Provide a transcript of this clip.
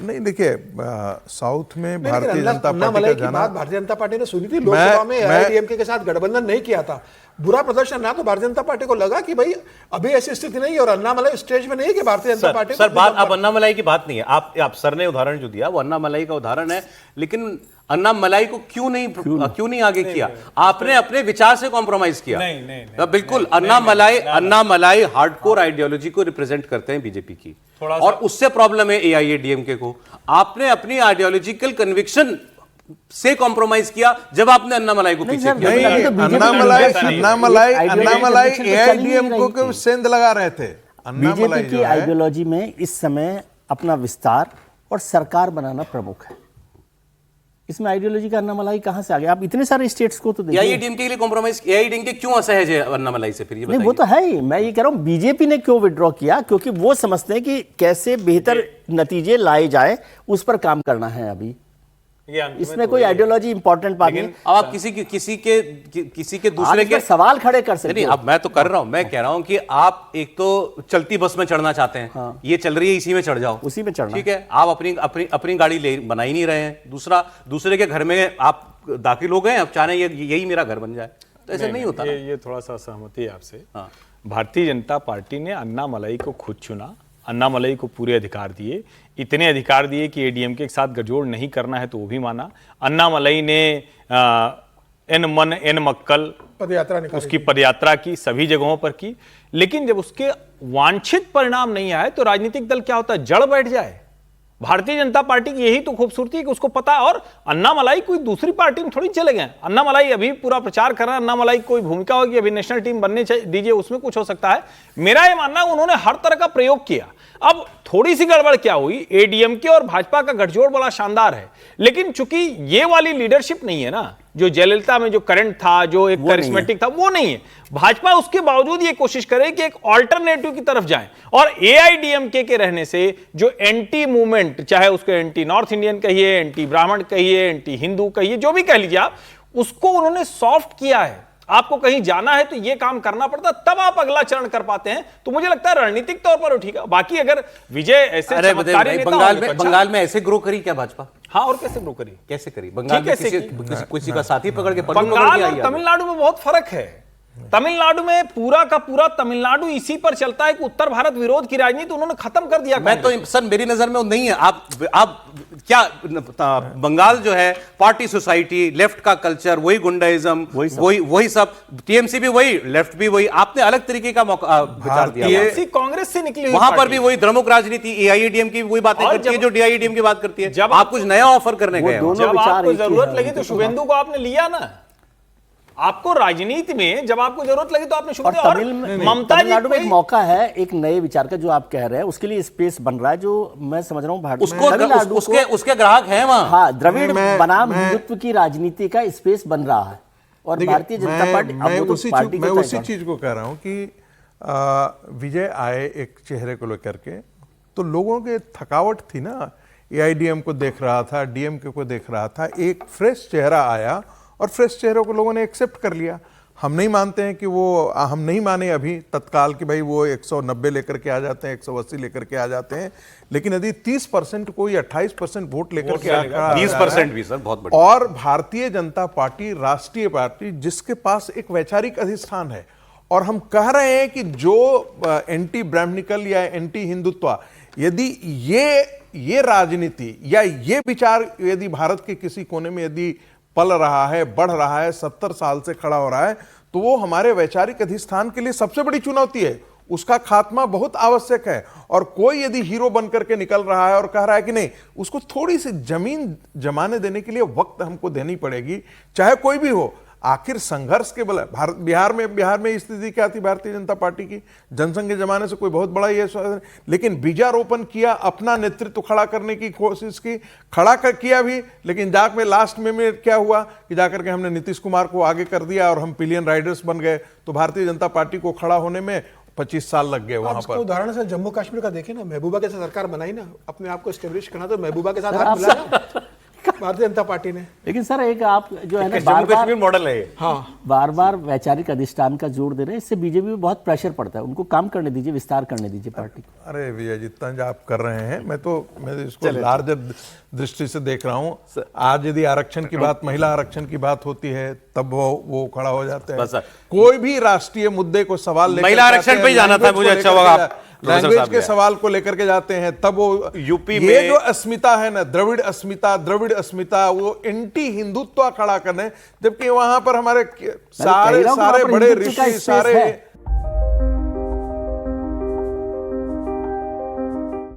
नहीं देखिए, साउथ में भारतीय जनता पार्टी का जाना, भारतीय जनता पार्टी ने सुनी थी लोकसभा में एआईएडीएमके के साथ गठबंधन नहीं किया था, बुरा प्रदर्शन ना, तो भारतीय जनता पार्टी को लगा कि भाई अभी ऐसी स्थिति नहीं है और अन्नामलाई स्टेज में नहीं है कि भारतीय जनता पार्टी सर बात अब अन्नामलाई की बात नहीं है। आप सर ने उदाहरण जो दिया वो अन्नामलाई का उदाहरण है, लेकिन अन्नामलाई को क्यों नहीं आगे किया? आपने अपने विचार से कॉम्प्रोमाइज किया। नहीं, बिल्कुल अन्नामलाई हार्डकोर आइडियोलॉजी को रिप्रेजेंट करते हैं बीजेपी की, और उससे प्रॉब्लम है एआईएडीएमके को। आपने अपनी आइडियोलॉजिकल कन्विक्शन से कॉम्प्रोमाइज किया जब आपने अन्नामलाई को पीछे किया। अन्नामलाई एआईएडीएमके को सेंध लगा रहे थे। बीजेपी की आइडियोलॉजी में इस समय अपना विस्तार और सरकार बनाना प्रमुख है। इसमें आइडियोलॉजी का अन्नामलाई कहां से आ गया? आप इतने सारे स्टेट्स को तो देखिए। एआईएडीएमके के लिए कॉम्प्रोमाइज, एआईएडीएमके क्यों असहज है अन्नामलाई से? फिर ये नहीं, वो तो है ही। मैं ये कह रहा हूं बीजेपी ने क्यों विड्रॉ किया, क्योंकि वो समझते हैं कि कैसे बेहतर नतीजे लाए जाए, उस पर काम करना है अभी। इसमें कोई आइडियोलॉजी इंपॉर्टेंट बात नहीं। अब आप किसी के दूसरे के सवाल खड़े कर सकते नहीं। अब मैं तो कर रहा हूं, मैं कह रहा हूं कि आप एक तो चलती बस में चढ़ना चाहते हैं। हाँ। ये चल रही है, इसी में चढ़ जाओ, उसी में चढ़ना। ठीक है, आप अपनी गाड़ी बना ही नहीं रहे हैं। दूसरे के घर में आप दाखिल हो गए, अब चाह रहे हैं यही मेरा घर बन जाए, तो ऐसा नहीं होता। ये थोड़ा सा सहमति है आपसे। भारतीय जनता पार्टी ने अन्नामलाई को खुद चुना, अन्नामलाई को पूरे अधिकार दिए, इतने अधिकार दिए कि एडीएमके के साथ गठजोड़ नहीं करना है तो वो भी माना। अन्नामलाई ने एन मन एन मक्कल उसकी पदयात्रा की, सभी जगहों पर की, लेकिन जब उसके वांछित परिणाम नहीं आए तो राजनीतिक दल क्या होता है, जड़ बैठ जाए। भारतीय जनता पार्टी की यही तो खूबसूरती है कि उसको पता, और अन्नामलाई कोई दूसरी पार्टी में थोड़ी चले गए। अन्नामलाई अभी पूरा प्रचार कर रहा है, अन्नामलाई कोई भूमिका होगी, अभी नेशनल टीम बनने दीजिए, उसमें कुछ हो सकता है। मेरा यह मानना है उन्होंने हर तरह का प्रयोग किया। अब थोड़ी सी गड़बड़ क्या हुई, एडीएमके और भाजपा का गठजोड़ बड़ा शानदार है, लेकिन चूंकि ये वाली लीडरशिप नहीं है ना, जो जयललिता में जो करंट था, जो एक करिश्मेटिक था, वो नहीं है। भाजपा उसके बावजूद ये कोशिश करे कि एक ऑल्टरनेटिव की तरफ जाए, और एआईडीएमके के रहने से जो एंटी मूवमेंट, चाहे उसको एंटी नॉर्थ इंडियन कहिए, एंटी ब्राह्मण कहिए, एंटी हिंदू कहिए, जो भी कह लीजिए आप, उसको उन्होंने सॉफ्ट किया है। आपको कहीं जाना है तो ये काम करना पड़ता, तब आप अगला चरण कर पाते हैं। तो मुझे लगता है रणनीतिक तौर पर उठेगा। बाकी अगर विजय ऐसे बंगाल में ऐसे ग्रो करी क्या भाजपा? हाँ, और कैसे ग्रो करी, कैसे करी? बंगाल में किसी का साथी पकड़ के बंगाल और तमिलनाडु में बहुत फर्क है। तमिलनाडु में पूरा का पूरा तमिलनाडु इसी पर चलता है कि उत्तर भारत विरोध की राजनीति उन्होंने खत्म कर दिया। मैं तो सर, मेरी नजर में वो नहीं है। आप क्या, बंगाल जो है पार्टी सोसाइटी, लेफ्ट का कल्चर, वही गुंडाइज्म, वही सब, टीएमसी भी वही, लेफ्ट भी वही। आपने अलग तरीके का विचार दिया। कांग्रेस से निकली वहां पर भी वही द्रमुक राजनीति, एआईएडीएम की वही बातें करती है जो डीआईएडीएम की बात करती है। जब आप कुछ नया ऑफर करने गए, जब आपको जरूरत लगी तो शुभेंदु को आपने लिया ना। आपको राजनीति में जब आपको जरूरत लगी तो आपने ममता तमिलनाडु में एक मौका है एक नए विचार का, जो आप कह रहे हैं, उसके लिए स्पेस बन रहा है, जो मैं समझ रहा हूँ भारत में उसके ग्राहक हैं वहां। हाँ, द्रविड़ बनाम हिंदुत्व की राजनीति का स्पेस बन रहा है, और भारतीय जनता पार्टी मैं उसी चीज को कह रहा हूं कि विजय आए एक चेहरे को लेकर के, तो लोगों के थकावट थी ना, एआईडीएम को देख रहा था, डीएमके को देख रहा था, एक फ्रेश चेहरा आया और फ्रेश चेहरों को लोगों ने एक्सेप्ट कर लिया। हम नहीं मानते हैं कि वो, हम नहीं माने अभी तत्काल कि भाई वो 190 लेकर के आ जाते हैं, 180 लेकर के आ जाते हैं, लेकिन यदि 30% कोई 28% वोट लेकर के आता है, 20% भी सर बहुत बड़ी। और भारतीय जनता पार्टी राष्ट्रीय पार्टी जिसके पास एक वैचारिक अधिष्ठान है, और हम कह रहे हैं कि जो एंटी ब्राह्मणिकल या एंटी हिंदुत्व, यदि ये राजनीति या ये विचार यदि भारत के किसी कोने में यदि पल रहा है, बढ़ रहा है, 70 साल से खड़ा हो रहा है, तो वो हमारे वैचारिक अधिष्ठान के लिए सबसे बड़ी चुनौती है। उसका खात्मा बहुत आवश्यक है। और कोई यदि हीरो बन करके निकल रहा है और कह रहा है कि नहीं, उसको थोड़ी सी जमीन जमाने देने के लिए वक्त हमको देनी पड़ेगी, चाहे कोई भी हो। आखिर संघर्ष के बल बिहार में स्थिति क्या थी भारतीय जनता पार्टी की? जनसंघ के जमाने से कोई बहुत बड़ा ये, लेकिन बीजारोपण किया, अपना नेतृत्व खड़ा करने की कोशिश की, किया भी, लेकिन जाकर लास्ट में क्या हुआ कि जाकर के हमने नीतीश कुमार को आगे कर दिया और हम पिलियन राइडर्स बन गए। तो भारतीय जनता पार्टी को खड़ा होने में 25 साल लग गए वहां पर। उदाहरण से जम्मू कश्मीर का देखें ना, महबूबा के साथ सरकार बनाई ना, अपने आप को एस्टेब्लिश करना, तो महबूबा के साथ हाथ मिलाया। भारतीय जनता पार्टी ने। लेकिन सर एक आप जो है ना जम्मू कश्मीर मॉडल है ये। हाँ, बार बार वैचारिक अधिष्ठान का जोर दे रहे हैं, इससे बीजेपी में बहुत प्रेशर पड़ता है। उनको काम करने दीजिए, विस्तार करने दीजिए पार्टी को। अरे विजय जी, तंज आप कर रहे हैं। मैं इसको लार्जर दृष्टि से देख रहा हूं। आज यदि आरक्षण की बात, महिला आरक्षण की बात होती है, तब वो खड़ा हो जाते हैं। कोई भी राष्ट्रीय मुद्दे को सवाल लेकर, महिला आरक्षण पे ही जाना था, मुझे अच्छा लगा। लैंग्वेज के सवाल को लेकर के जाते हैं, तब वो यूपी ये में जो अस्मिता है ना, द्रविड़ अस्मिता, वो एंटी हिंदुत्व खड़ा करने, जबकि वहां पर हमारे सारे बड़े ऋषि, सारे